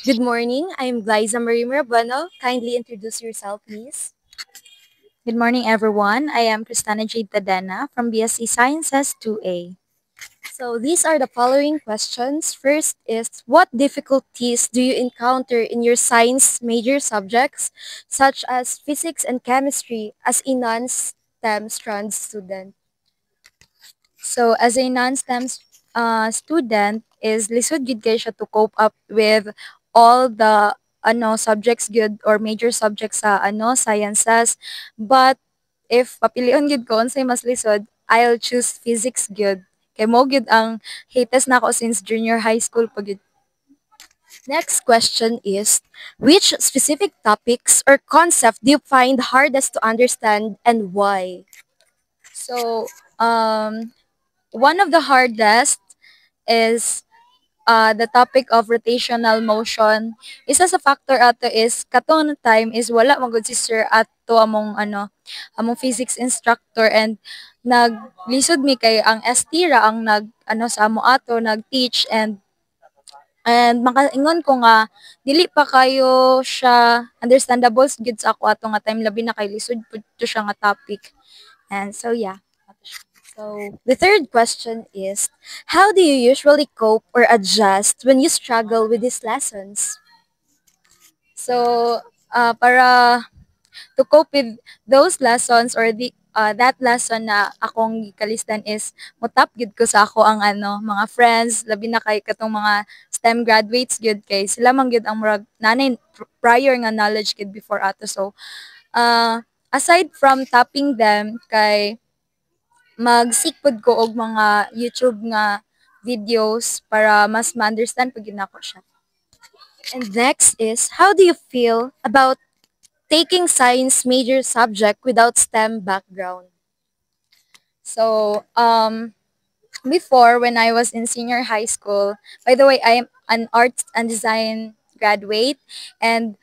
Good morning. I'm Glyza Marie Mirabano. Kindly introduce yourself, please. Good morning, everyone. I am Cristana Jade Tadena from BSc Sciences 2A. So these are the following questions. First is, what difficulties do you encounter in your science major subjects, such as physics and chemistry, as a non-STEM strand student? So, as a non-STEM student, is lisod gid kay siya to cope up with all the subjects good or major subjects sa sciences. But if papilion gid ko unsay mas lisod, I'll choose physics good. Kay mo gid ang hates na ako since junior high school pa gid. Next question is, which specific topics or concept do you find hardest to understand and why? So, one of the hardest is the topic of rotational motion. Isa sa factor ato is katong time is wala magud si sir ato among physics instructor and naglisod mi kay ang ST ra ang sa amo ato nag-teach and makaingon ko nga dili pa kayo siya understandable gid sa ako ato nga time labi na kay lisod pud to siya nga topic. And so yeah. So, the third question is, how do you usually cope or adjust when you struggle with these lessons? So, para to cope with those lessons or that lesson na akong gikalistan is mutap gid ko sa ako ang mga friends labi na kay katong mga STEM graduates gid kay sila man gid ang murag nanay prior nga knowledge gid before ato. So aside from tapping them kay mag-seek pud ko og mga YouTube nga videos para mas ma-understand pud gid nako siya. And next is, how do you feel about taking science major subject without STEM background? So, before when I was in senior high school, by the way, I am an arts and design graduate, and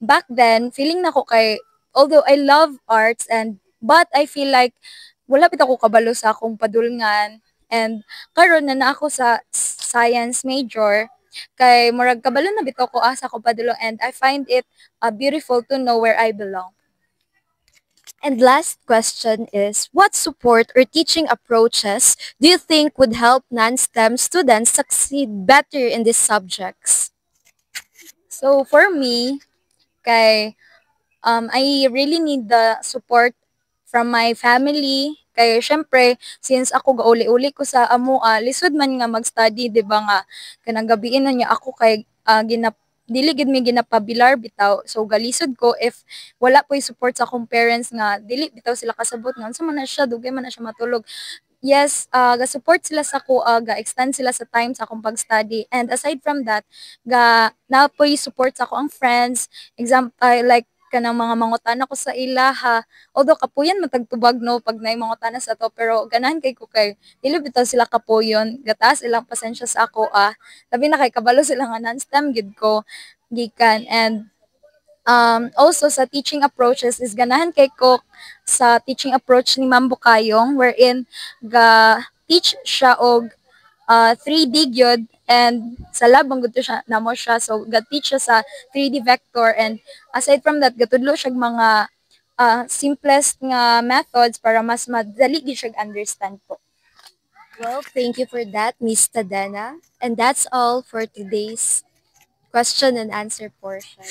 back then feeling na ko kay although I love arts but I feel like wala pit ako kabalo sa akong padulngan, and karon na ako sa science major kay murag kabalo na bitaw ko asa ko padulo, and I find it beautiful to know where I belong. And last question is, what support or teaching approaches do you think would help non-STEM students succeed better in these subjects? So for me, kay I really need the support from my family. Kaya syempre, since ako gauli-uli ko sa amo, lisod man nga mag-study, di ba nga, kanang gabiin na niya ako kay dili gid mi ginapabilar bitaw. So galisod ko if wala po support sa akong parents nga dili bitaw sila kasabot nga unsa man na siya dugay man na siya matulog. Yes, ga-support sila sa ko, ga-extend sila sa time sa akong pag-study. And aside from that, na po support sa ako ang friends. Example, like, kanang mga mangutana ko sa ila ha. Although kapuyan matagtubag no pag naay mangutana sa to, pero ganahan kay ko kay dili bitaw sila kapuyon. Gataas ilang pasensya sa ako Labi na kay kabalo sila nga non-STEM gid ko gikan. And also sa teaching approaches is ganahan kay ko sa teaching approach ni Ma'am Bukayong wherein ga teach siya og 3D gyud, and sa lab ang gusto siya namo siya, so ga teach siya sa 3D vector, and aside from that gatudlo siya mga simplest nga methods para mas madali gyud siya understand po. Well, thank you for that, Miss Tadena. And that's all for today's question and answer portion.